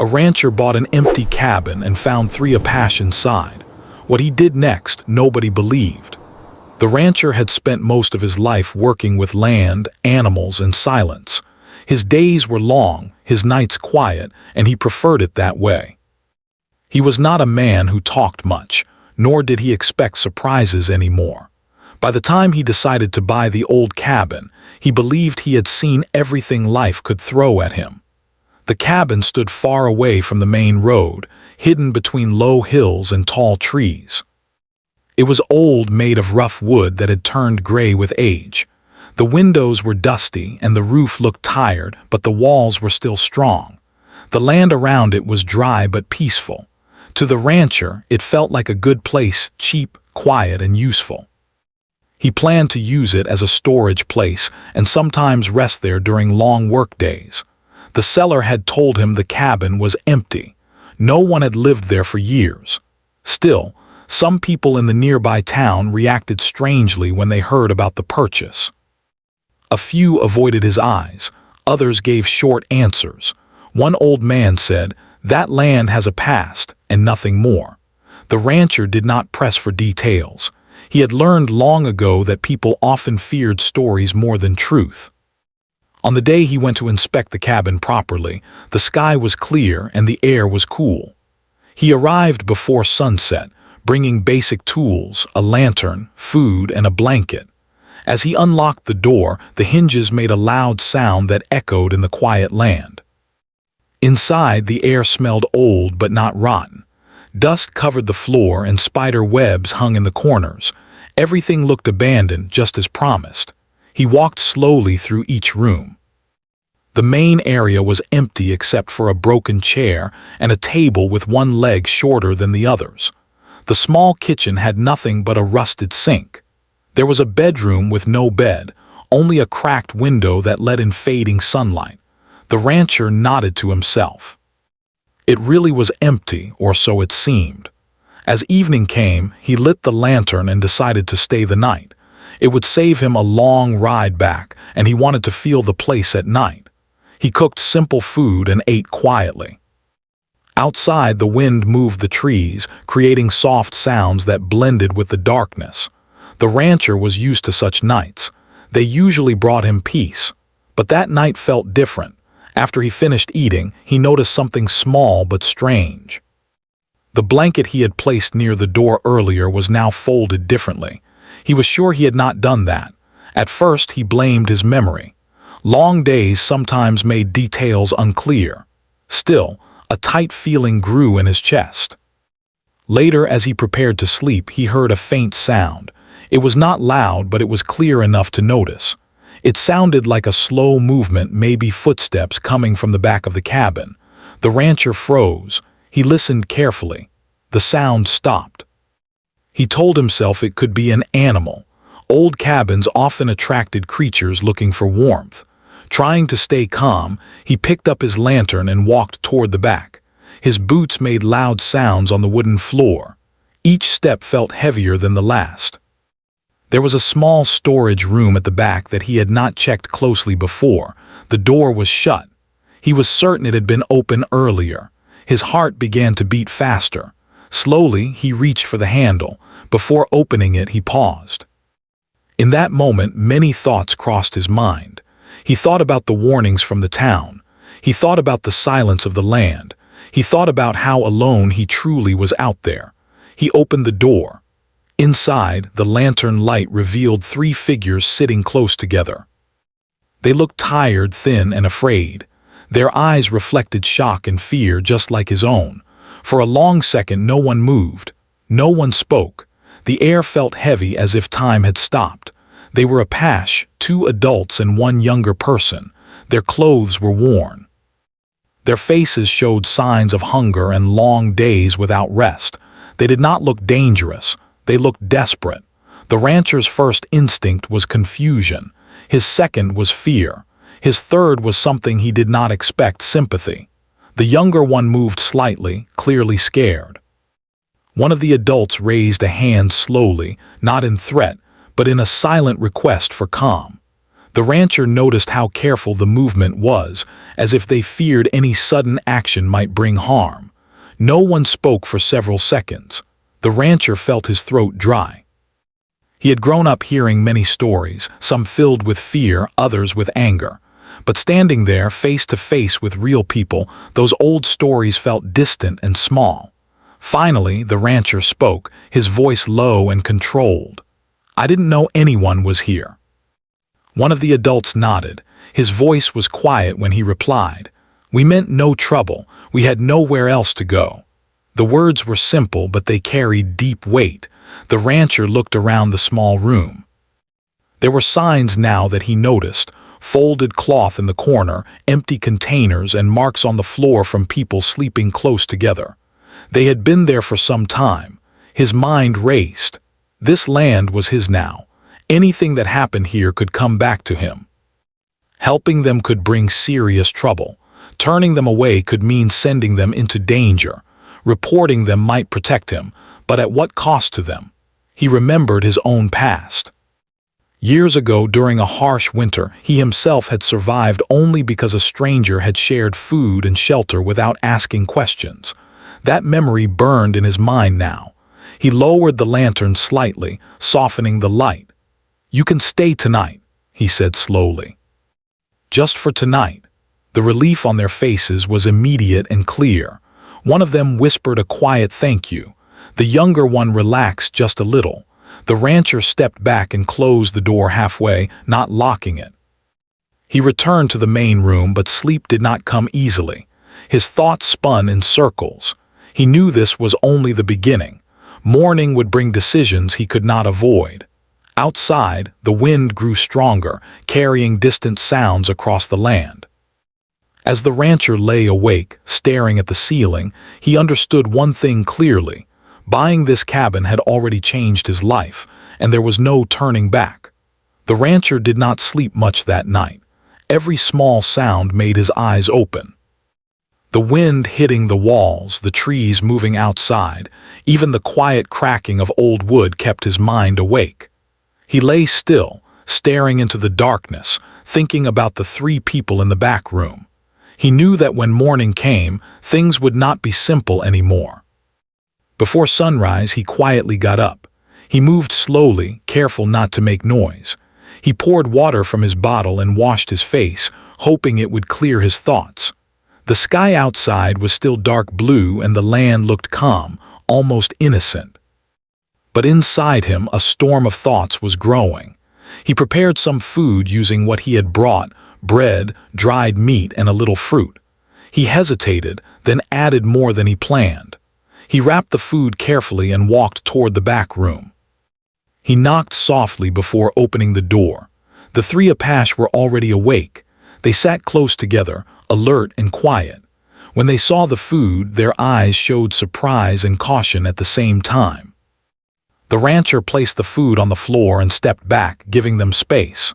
A rancher bought an empty cabin and found 3 Apaches inside. What he did next, nobody believed. The rancher had spent most of his life working with land, animals, and silence. His days were long, his nights quiet, and he preferred it that way. He was not a man who talked much, nor did he expect surprises anymore. By the time he decided to buy the old cabin, he believed he had seen everything life could throw at him. The cabin stood far away from the main road, hidden between low hills and tall trees. It was old, made of rough wood that had turned gray with age. The windows were dusty and the roof looked tired, but the walls were still strong. The land around it was dry but peaceful. To the rancher, it felt like a good place, cheap, quiet, and useful. He planned to use it as a storage place and sometimes rest there during long work days. The seller had told him the cabin was empty. No one had lived there for years. Still, some people in the nearby town reacted strangely when they heard about the purchase. A few avoided his eyes, others gave short answers. One old man said, "That land has a past, and nothing more." The rancher did not press for details. He had learned long ago that people often feared stories more than truth. On the day he went to inspect the cabin properly, the sky was clear and the air was cool. He arrived before sunset, bringing basic tools, a lantern, food, and a blanket. As he unlocked the door, the hinges made a loud sound that echoed in the quiet land. Inside, the air smelled old but not rotten. Dust covered the floor and spider webs hung in the corners. Everything looked abandoned, just as promised. He walked slowly through each room. The main area was empty except for a broken chair and a table with one leg shorter than the others. The small kitchen had nothing but a rusted sink. There was a bedroom with no bed, only a cracked window that let in fading sunlight. The rancher nodded to himself. It really was empty, or so it seemed. As evening came, he lit the lantern and decided to stay the night. It would save him a long ride back, and he wanted to feel the place at night. He cooked simple food and ate quietly. Outside, the wind moved the trees, creating soft sounds that blended with the darkness. The rancher was used to such nights. They usually brought him peace. But that night felt different. After he finished eating, he noticed something small but strange. The blanket he had placed near the door earlier was now folded differently. He was sure he had not done that. At first, he blamed his memory. Long days sometimes made details unclear. Still, a tight feeling grew in his chest. Later, as he prepared to sleep, he heard a faint sound. It was not loud, but it was clear enough to notice. It sounded like a slow movement, maybe footsteps coming from the back of the cabin. The rancher froze. He listened carefully. The sound stopped. He told himself it could be an animal. Old cabins often attracted creatures looking for warmth. Trying to stay calm, he picked up his lantern and walked toward the back. His boots made loud sounds on the wooden floor. Each step felt heavier than the last. There was a small storage room at the back that he had not checked closely before. The door was shut. He was certain it had been open earlier. His heart began to beat faster. Slowly, he reached for the handle. Before opening it, he paused. In that moment, many thoughts crossed his mind. He thought about the warnings from the town. He thought about the silence of the land. He thought about how alone he truly was out there. He opened the door. Inside, the lantern light revealed 3 figures sitting close together. They looked tired, thin, and afraid. Their eyes reflected shock and fear just like his own. For a long second, no one moved. No one spoke. The air felt heavy as if time had stopped. They were Apache, 2 adults and 1 younger person. Their clothes were worn. Their faces showed signs of hunger and long days without rest. They did not look dangerous. They looked desperate. The rancher's first instinct was confusion. His second was fear. His third was something he did not expect, sympathy. The younger one moved slightly, clearly scared. One of the adults raised a hand slowly, not in threat, but in a silent request for calm. The rancher noticed how careful the movement was, as if they feared any sudden action might bring harm. No one spoke for several seconds. The rancher felt his throat dry. He had grown up hearing many stories, some filled with fear, others with anger. But standing there face to face with real people, those old stories felt distant and small. Finally, the rancher spoke, his voice low and controlled. "I didn't know anyone was here." One of the adults nodded. His voice was quiet when he replied, "We meant no trouble. We had nowhere else to go." The words were simple, but they carried deep weight. The rancher looked around the small room. There were signs now that he noticed: folded cloth in the corner, empty containers, and marks on the floor from people sleeping close together. They had been there for some time. His mind raced. This land was his now. Anything that happened here could come back to him. Helping them could bring serious trouble. Turning them away could mean sending them into danger. Reporting them might protect him, but at what cost to them? He remembered his own past. Years ago, during a harsh winter, he himself had survived only because a stranger had shared food and shelter without asking questions. That memory burned in his mind now. He lowered the lantern slightly, softening the light. "You can stay tonight," he said slowly. Just for tonight. The relief on their faces was immediate and clear. One of them whispered a quiet thank you. The younger one relaxed just a little. The rancher stepped back and closed the door halfway, not locking it. He returned to the main room, but sleep did not come easily. His thoughts spun in circles. He knew this was only the beginning. Morning would bring decisions he could not avoid. Outside, the wind grew stronger, carrying distant sounds across the land. As the rancher lay awake, staring at the ceiling, he understood one thing clearly. Buying this cabin had already changed his life, and there was no turning back. The rancher did not sleep much that night. Every small sound made his eyes open. The wind hitting the walls, the trees moving outside, even the quiet cracking of old wood kept his mind awake. He lay still, staring into the darkness, thinking about the three people in the back room. He knew that when morning came, things would not be simple anymore. Before sunrise, he quietly got up. He moved slowly, careful not to make noise. He poured water from his bottle and washed his face, hoping it would clear his thoughts. The sky outside was still dark blue and the land looked calm, almost innocent. But inside him, a storm of thoughts was growing. He prepared some food using what he had brought: bread, dried meat, and a little fruit. He hesitated, then added more than he planned. He wrapped the food carefully and walked toward the back room. He knocked softly before opening the door. The three Apaches were already awake. They sat close together, alert and quiet. When they saw the food, their eyes showed surprise and caution at the same time. The rancher placed the food on the floor and stepped back, giving them space.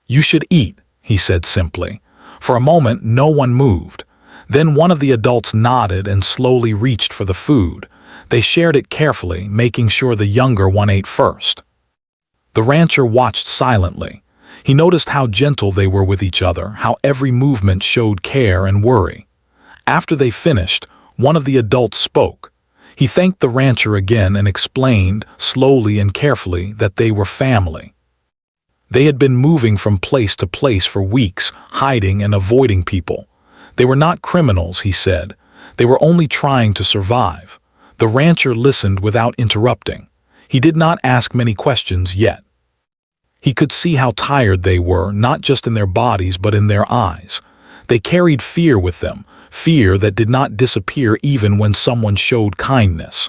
"You should eat," he said simply. For a moment, no one moved. Then one of the adults nodded and slowly reached for the food. They shared it carefully, making sure the younger one ate first. The rancher watched silently. He noticed how gentle they were with each other, how every movement showed care and worry. After they finished, one of the adults spoke. He thanked the rancher again and explained, slowly and carefully, that they were family. They had been moving from place to place for weeks, hiding and avoiding people. They were not criminals, he said. They were only trying to survive. The rancher listened without interrupting. He did not ask many questions yet. He could see how tired they were, not just in their bodies but in their eyes. They carried fear with them, fear that did not disappear even when someone showed kindness.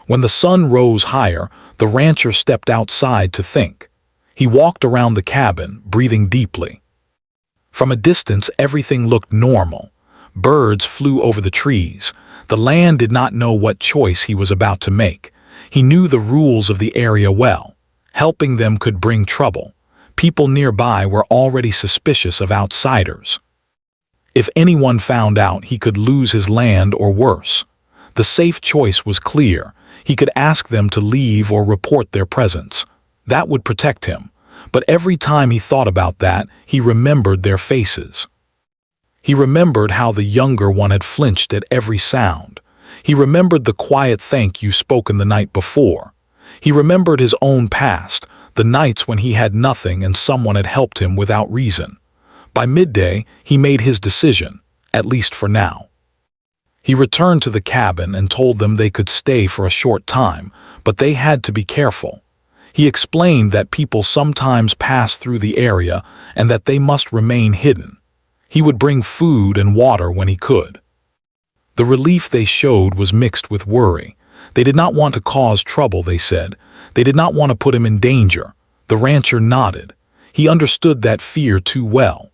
When the sun rose higher, the rancher stepped outside to think. He walked around the cabin, breathing deeply. From a distance, everything looked normal. Birds flew over the trees. The land did not know what choice he was about to make. He knew the rules of the area well. Helping them could bring trouble. People nearby were already suspicious of outsiders. If anyone found out, he could lose his land or worse. The safe choice was clear. He could ask them to leave or report their presence. That would protect him. But every time he thought about that, he remembered their faces. He remembered how the younger one had flinched at every sound. He remembered the quiet thank you spoken the night before. He remembered his own past, the nights when he had nothing and someone had helped him without reason. By midday, he made his decision, at least for now. He returned to the cabin and told them they could stay for a short time, but they had to be careful. He explained that people sometimes pass through the area and that they must remain hidden. He would bring food and water when he could. The relief they showed was mixed with worry. They did not want to cause trouble, they said. They did not want to put him in danger. The rancher nodded. He understood that fear too well.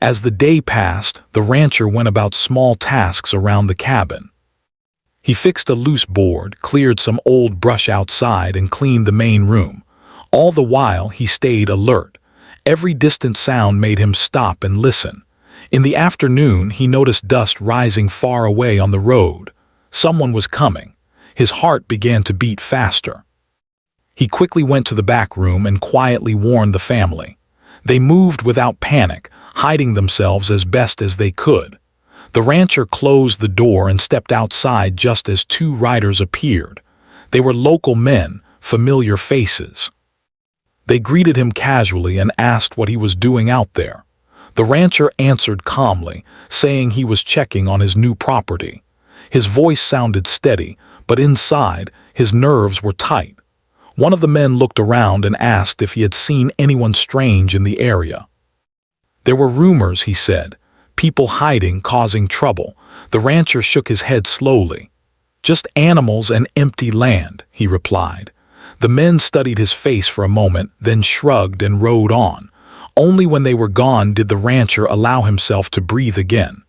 As the day passed, the rancher went about small tasks around the cabin. He fixed a loose board, cleared some old brush outside, and cleaned the main room. All the while, he stayed alert. Every distant sound made him stop and listen. In the afternoon, he noticed dust rising far away on the road. Someone was coming. His heart began to beat faster. He quickly went to the back room and quietly warned the family. They moved without panic, hiding themselves as best as they could. The rancher closed the door and stepped outside just as two riders appeared. They were local men, familiar faces. They greeted him casually and asked what he was doing out there. The rancher answered calmly, saying he was checking on his new property. His voice sounded steady, but inside, his nerves were tight. One of the men looked around and asked if he had seen anyone strange in the area. There were rumors, he said. People hiding, causing trouble. The rancher shook his head slowly. Just animals and empty land, he replied. The men studied his face for a moment, then shrugged and rode on. Only when they were gone did the rancher allow himself to breathe again.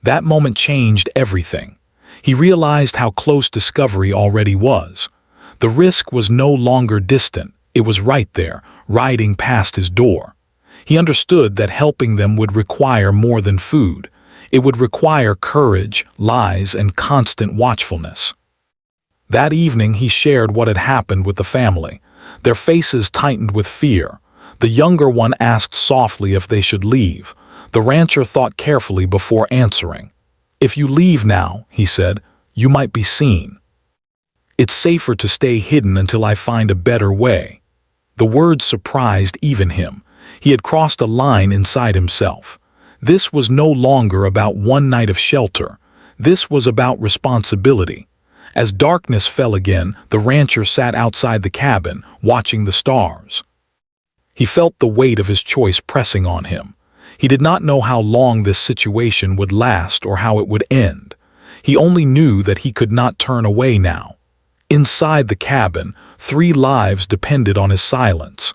That moment changed everything. He realized how close discovery already was. The risk was no longer distant. It was right there, riding past his door. He understood that helping them would require more than food. It would require courage, lies, and constant watchfulness. That evening he shared what had happened with the family. Their faces tightened with fear. The younger one asked softly if they should leave. The rancher thought carefully before answering. "If you leave now," he said, "you might be seen. It's safer to stay hidden until I find a better way." The words surprised even him. He had crossed a line inside himself. This was no longer about one night of shelter. This was about responsibility. As darkness fell again, the rancher sat outside the cabin, watching the stars. He felt the weight of his choice pressing on him. He did not know how long this situation would last or how it would end. He only knew that he could not turn away now. Inside the cabin, 3 lives depended on his silence.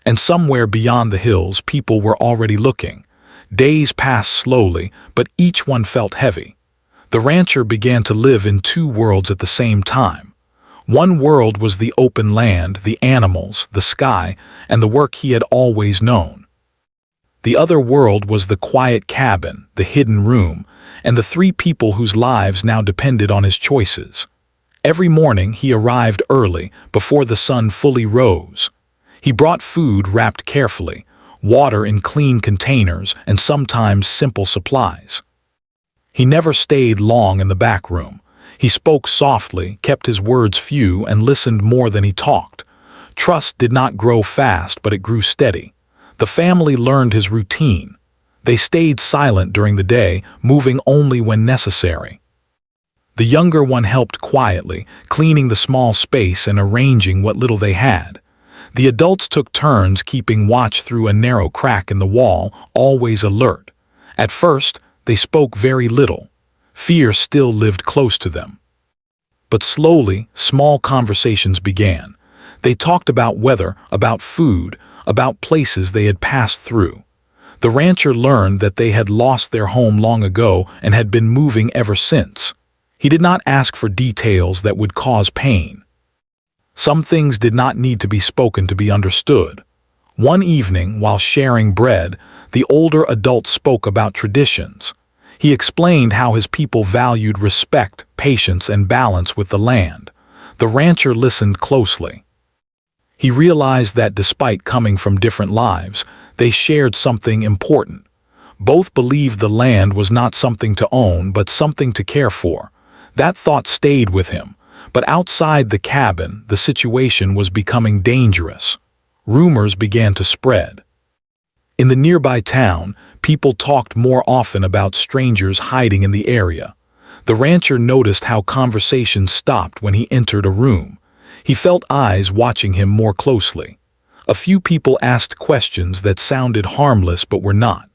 And somewhere beyond the hills, people were already looking. Days passed slowly, but each one felt heavy. The rancher began to live in 2 worlds at the same time. One world was the open land, the animals, the sky, and the work he had always known. The other world was the quiet cabin, the hidden room, and the 3 people whose lives now depended on his choices. Every morning he arrived early, before the sun fully rose. He brought food wrapped carefully, water in clean containers, and sometimes simple supplies. He never stayed long in the back room. He spoke softly, kept his words few, and listened more than he talked. Trust did not grow fast, but it grew steady. The family learned his routine. They stayed silent during the day, moving only when necessary. The younger one helped quietly, cleaning the small space and arranging what little they had. The adults took turns keeping watch through a narrow crack in the wall, always alert. At first, they spoke very little. Fear still lived close to them. But slowly, small conversations began. They talked about weather, about food, about places they had passed through. The rancher learned that they had lost their home long ago and had been moving ever since. He did not ask for details that would cause pain. Some things did not need to be spoken to be understood. One evening, while sharing bread, the older adult spoke about traditions. He explained how his people valued respect, patience, and balance with the land. The rancher listened closely. He realized that despite coming from different lives, they shared something important. Both believed the land was not something to own but something to care for. That thought stayed with him, but outside the cabin, the situation was becoming dangerous. Rumors began to spread. In the nearby town, people talked more often about strangers hiding in the area. The rancher noticed how conversations stopped when he entered a room. He felt eyes watching him more closely. A few people asked questions that sounded harmless but were not.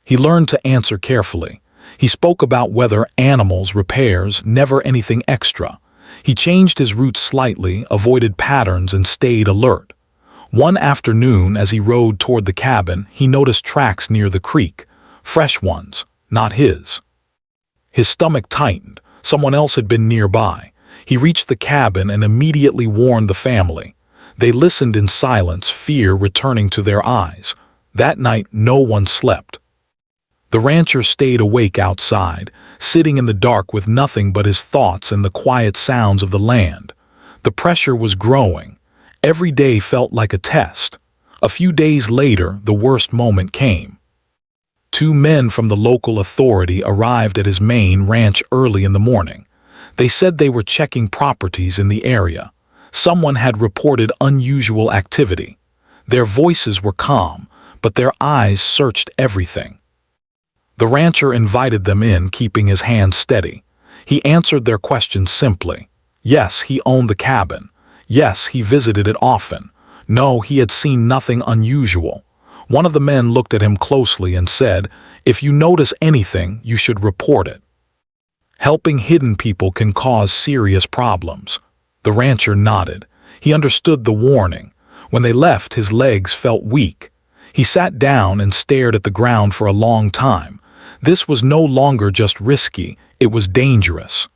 He learned to answer carefully. He spoke about weather, animals, repairs, never anything extra. He changed his route slightly, avoided patterns, and stayed alert. One afternoon, as he rode toward the cabin, he noticed tracks near the creek. Fresh ones, not his. His stomach tightened. Someone else had been nearby. He reached the cabin and immediately warned the family. They listened in silence, fear returning to their eyes. That night, no one slept. The rancher stayed awake outside, sitting in the dark with nothing but his thoughts and the quiet sounds of the land. The pressure was growing. Every day felt like a test. A few days later, the worst moment came. Two men from the local authority arrived at his main ranch early in the morning. They said they were checking properties in the area. Someone had reported unusual activity. Their voices were calm, but their eyes searched everything. The rancher invited them in, keeping his hands steady. He answered their questions simply. Yes, he owned the cabin. Yes, he visited it often. No, he had seen nothing unusual. One of the men looked at him closely and said, "If you notice anything, you should report it. Helping hidden people can cause serious problems." The rancher nodded. He understood the warning. When they left, his legs felt weak. He sat down and stared at the ground for a long time. This was no longer just risky, it was dangerous.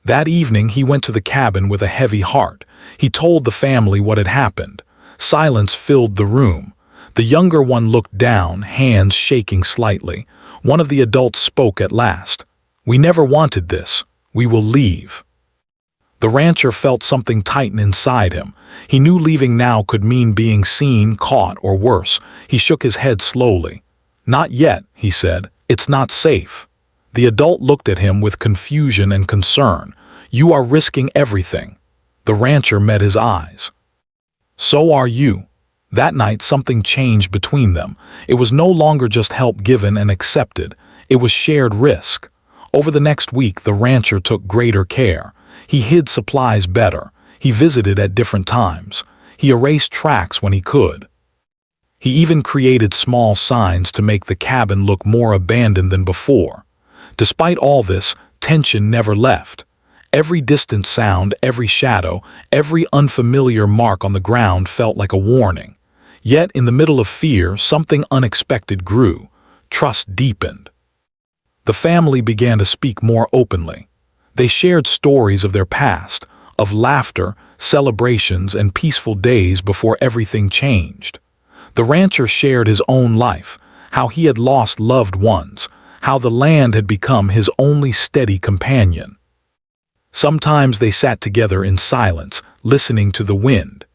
That evening, he went to the cabin with a heavy heart. He told the family what had happened. Silence filled the room. The younger one looked down, hands shaking slightly. One of the adults spoke at last. "We never wanted this. We will leave." The rancher felt something tighten inside him. He knew leaving now could mean being seen, caught, or worse. He shook his head slowly. "Not yet," he said. "It's not safe." The adult looked at him with confusion and concern. "You are risking everything." The rancher met his eyes. "So are you." That night, something changed between them. It was no longer just help given and accepted. It was shared risk. Over the next week, the rancher took greater care. He hid supplies better. He visited at different times. He erased tracks when he could. He even created small signs to make the cabin look more abandoned than before. Despite all this, tension never left. Every distant sound, every shadow, every unfamiliar mark on the ground felt like a warning. Yet, in the middle of fear, something unexpected grew. Trust deepened. The family began to speak more openly. They shared stories of their past, of laughter, celebrations, and peaceful days before everything changed. The rancher shared his own life, how he had lost loved ones, how the land had become his only steady companion. Sometimes they sat together in silence, listening to the wind.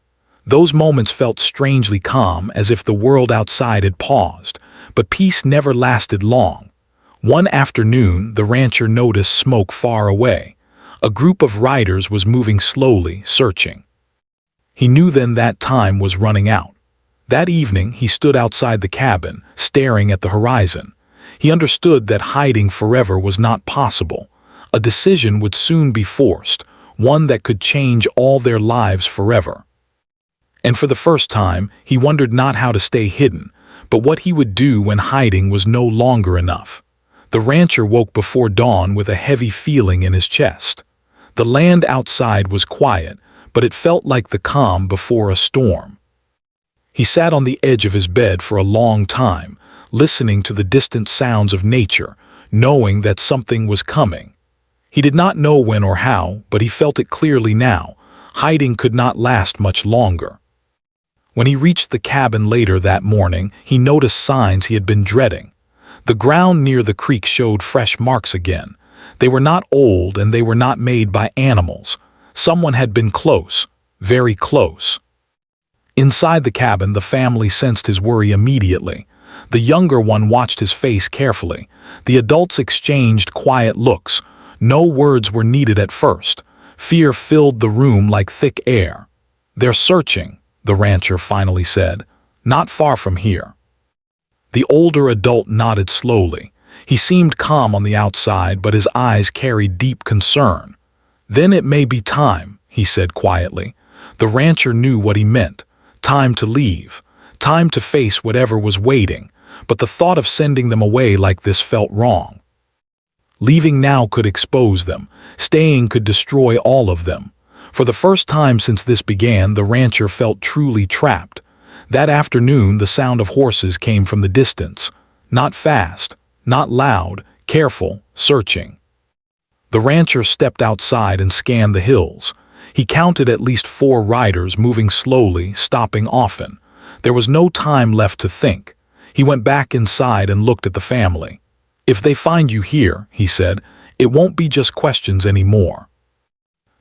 Those moments felt strangely calm, as if the world outside had paused, but peace never lasted long. One afternoon, the rancher noticed smoke far away. A group of riders was moving slowly, searching. He knew then that time was running out. That evening, he stood outside the cabin, staring at the horizon. He understood that hiding forever was not possible. A decision would soon be forced, one that could change all their lives forever. And for the first time, he wondered not how to stay hidden, but what he would do when hiding was no longer enough. The rancher woke before dawn with a heavy feeling in his chest. The land outside was quiet, but it felt like the calm before a storm. He sat on the edge of his bed for a long time, listening to the distant sounds of nature, knowing that something was coming. He did not know when or how, but he felt it clearly now. Hiding could not last much longer. When he reached the cabin later that morning, he noticed signs he had been dreading. The ground near the creek showed fresh marks again. They were not old and they were not made by animals. Someone had been close, very close. Inside the cabin, the family sensed his worry immediately. The younger one watched his face carefully. The adults exchanged quiet looks. No words were needed at first. Fear filled the room like thick air. "They're searching," the rancher finally said. "Not far from here." The older adult nodded slowly. He seemed calm on the outside, but his eyes carried deep concern. "Then it may be time," he said quietly. The rancher knew what he meant. Time to leave. Time to face whatever was waiting. But the thought of sending them away like this felt wrong. Leaving now could expose them. Staying could destroy all of them. For the first time since this began, the rancher felt truly trapped. That afternoon, the sound of horses came from the distance. Not fast, not loud, careful, searching. The rancher stepped outside and scanned the hills. He counted at least 4 riders moving slowly, stopping often. There was no time left to think. He went back inside and looked at the family. "If they find you here," he said, "it won't be just questions anymore."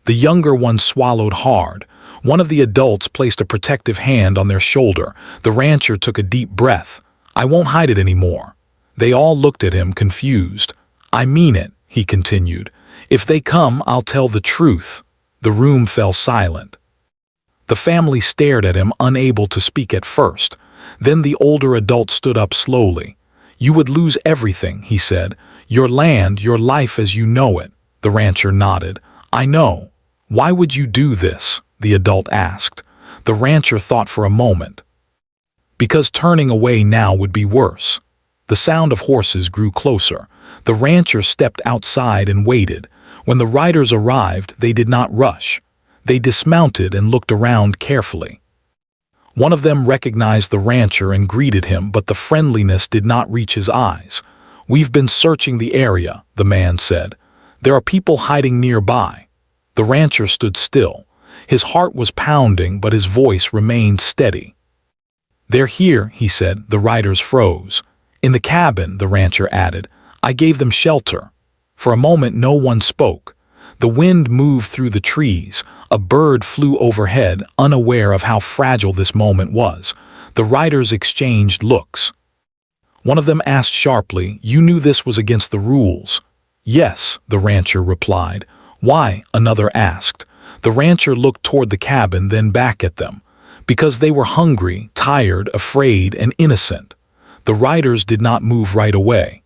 The younger one swallowed hard. One of the adults placed a protective hand on their shoulder. The rancher took a deep breath. "I won't hide it anymore." They all looked at him, confused. "I mean it," he continued. "If they come, I'll tell the truth." The room fell silent. The family stared at him, unable to speak at first. Then the older adult stood up slowly. "You would lose everything," he said. "Your land, your life as you know it." The rancher nodded. "I know." "Why would you do this?" the adult asked. The rancher thought for a moment. "Because turning away now would be worse." The sound of horses grew closer. The rancher stepped outside and waited. When the riders arrived, they did not rush. They dismounted and looked around carefully. One of them recognized the rancher and greeted him, but the friendliness did not reach his eyes. "We've been searching the area," the man said. "There are people hiding nearby." The rancher stood still. His heart was pounding, but his voice remained steady. "They're here," he said. The riders froze. "In the cabin," the rancher added. "I gave them shelter." For a moment no one spoke. The wind moved through the trees. A bird flew overhead, unaware of how fragile this moment was. The riders exchanged looks. One of them asked sharply, "You knew this was against the rules?" "Yes," the rancher replied. "Why?" another asked. The rancher looked toward the cabin, then back at them. "Because they were hungry, tired, afraid, and innocent." The riders did not move right away.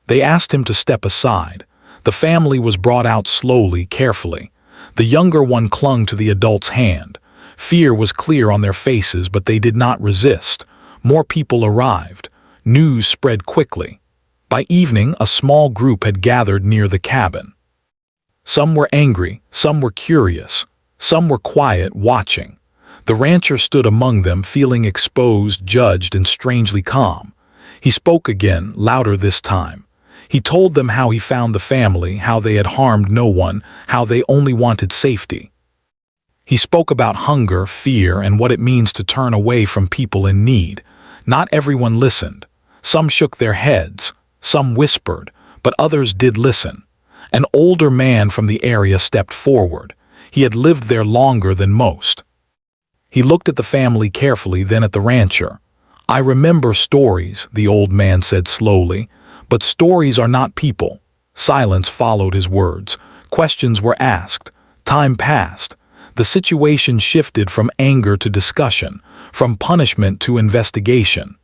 They asked him to step aside. The family was brought out slowly, carefully. The younger one clung to the adult's hand. Fear was clear on their faces, but they did not resist. More people arrived. News spread quickly. By evening, a small group had gathered near the cabin. Some were angry, some were curious, some were quiet, watching. The rancher stood among them, feeling exposed, judged, and strangely calm. He spoke again, louder this time. He told them how he found the family, how they had harmed no one, how they only wanted safety. He spoke about hunger, fear, and what it means to turn away from people in need. Not everyone listened. Some shook their heads, some whispered, but others did listen. An older man from the area stepped forward. He had lived there longer than most. He looked at the family carefully, then at the rancher. "I remember stories," the old man said slowly. "But stories are not people." Silence followed his words. Questions were asked. Time passed. The situation shifted from anger to discussion, from punishment to investigation.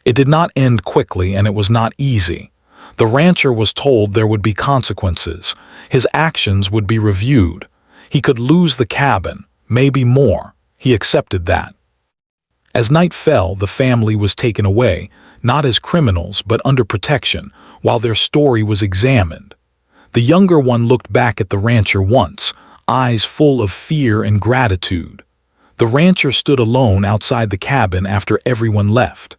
It did not end quickly, and it was not easy. The rancher was told there would be consequences. His actions would be reviewed. He could lose the cabin, maybe more. He accepted that. As night fell, the family was taken away, not as criminals but under protection, while their story was examined. The younger one looked back at the rancher once, eyes full of fear and gratitude. The rancher stood alone outside the cabin after everyone left.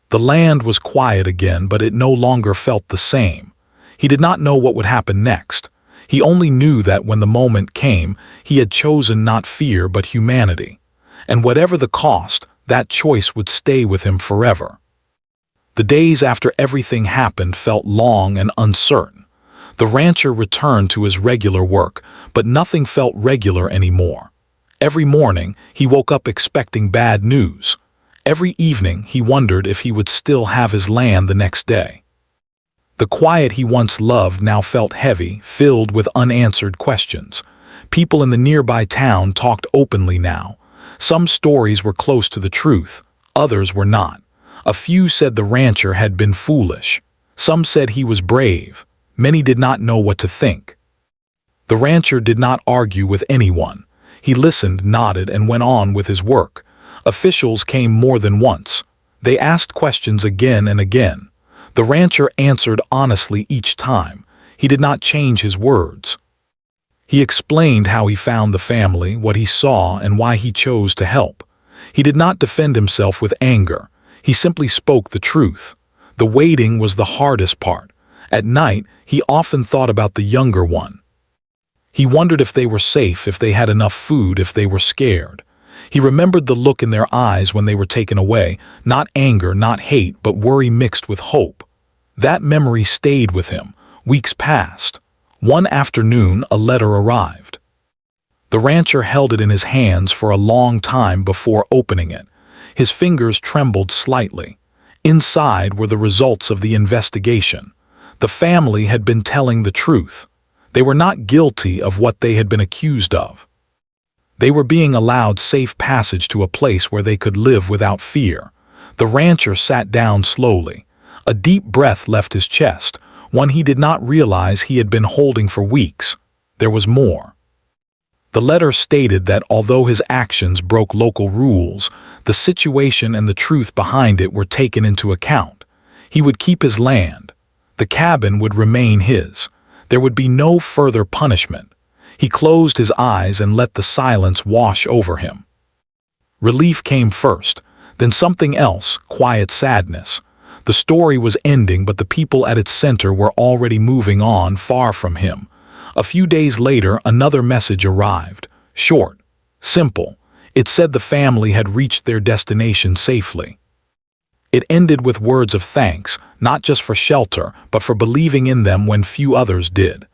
The land was quiet again, but it no longer felt the same. He did not know what would happen next. He only knew that when the moment came, he had chosen not fear but humanity. And whatever the cost, that choice would stay with him forever. The days after everything happened felt long and uncertain. The rancher returned to his regular work, but nothing felt regular anymore. Every morning, he woke up expecting bad news. Every evening, he wondered if he would still have his land the next day. The quiet he once loved now felt heavy, filled with unanswered questions. People in the nearby town talked openly now. Some stories were close to the truth, others were not. A few said the rancher had been foolish. Some said he was brave. Many did not know what to think. The rancher did not argue with anyone. He listened, nodded, and went on with his work. Officials came more than once. They asked questions again and again. The rancher answered honestly each time. He did not change his words. He explained how he found the family, what he saw, and why he chose to help. He did not defend himself with anger. He simply spoke the truth. The waiting was the hardest part. At night, he often thought about the younger one. He wondered if they were safe, if they had enough food, if they were scared. He remembered the look in their eyes when they were taken away, not anger, not hate, but worry mixed with hope. That memory stayed with him. Weeks passed. One afternoon, a letter arrived. The rancher held it in his hands for a long time before opening it. His fingers trembled slightly. Inside were the results of the investigation. The family had been telling the truth. They were not guilty of what they had been accused of. They were being allowed safe passage to a place where they could live without fear. The rancher sat down slowly. A deep breath left his chest, one he did not realize he had been holding for weeks. There was more. The letter stated that although his actions broke local rules, the situation and the truth behind it were taken into account. He would keep his land. The cabin would remain his. There would be no further punishment. He closed his eyes and let the silence wash over him. Relief came first, then something else, quiet sadness. The story was ending, but the people at its center were already moving on, far from him. A few days later, another message arrived. Short, simple. It said the family had reached their destination safely. It ended with words of thanks, not just for shelter, but for believing in them when few others did.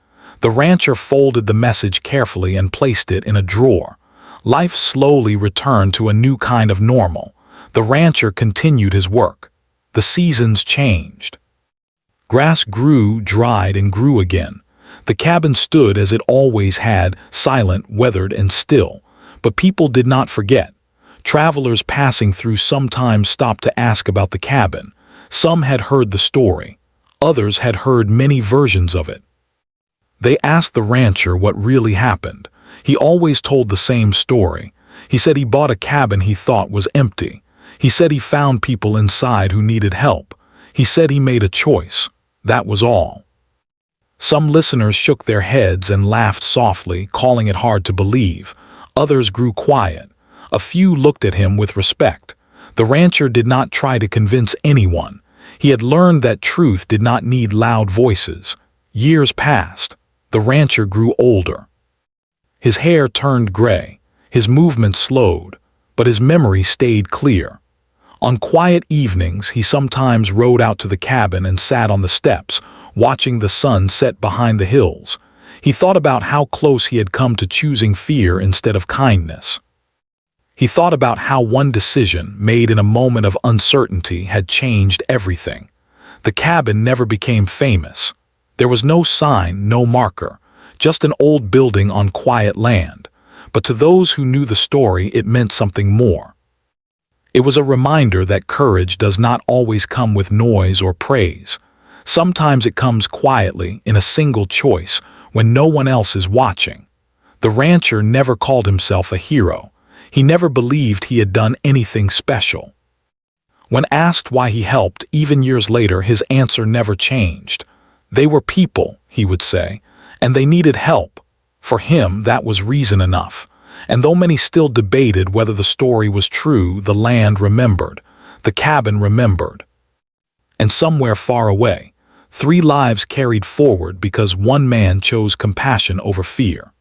The rancher folded the message carefully and placed it in a drawer. Life slowly returned to a new kind of normal. The rancher continued his work. The seasons changed. Grass grew, dried, and grew again. The cabin stood as it always had, silent, weathered, and still. But people did not forget. Travelers passing through sometimes stopped to ask about the cabin. Some had heard the story. Others had heard many versions of it. They asked the rancher what really happened. He always told the same story. He said he bought a cabin he thought was empty. He said he found people inside who needed help. He said he made a choice. That was all. Some listeners shook their heads and laughed softly, calling it hard to believe. Others grew quiet. A few looked at him with respect. The rancher did not try to convince anyone. He had learned that truth did not need loud voices. Years passed. The rancher grew older. His hair turned gray. His movement slowed, but his memory stayed clear. On quiet evenings, he sometimes rode out to the cabin and sat on the steps, watching the sun set behind the hills. He thought about how close he had come to choosing fear instead of kindness. He thought about how one decision, made in a moment of uncertainty, had changed everything. The cabin never became famous. There was no sign, no marker, just an old building on quiet land. But to those who knew the story, it meant something more. It was a reminder that courage does not always come with noise or praise. Sometimes it comes quietly, in a single choice, when no one else is watching. The rancher never called himself a hero. He never believed he had done anything special. When asked why he helped, even years later, his answer never changed. They were people, he would say, and they needed help. For him, that was reason enough. And though many still debated whether the story was true, the land remembered. The cabin remembered. And somewhere far away, 3 lives carried forward because one man chose compassion over fear.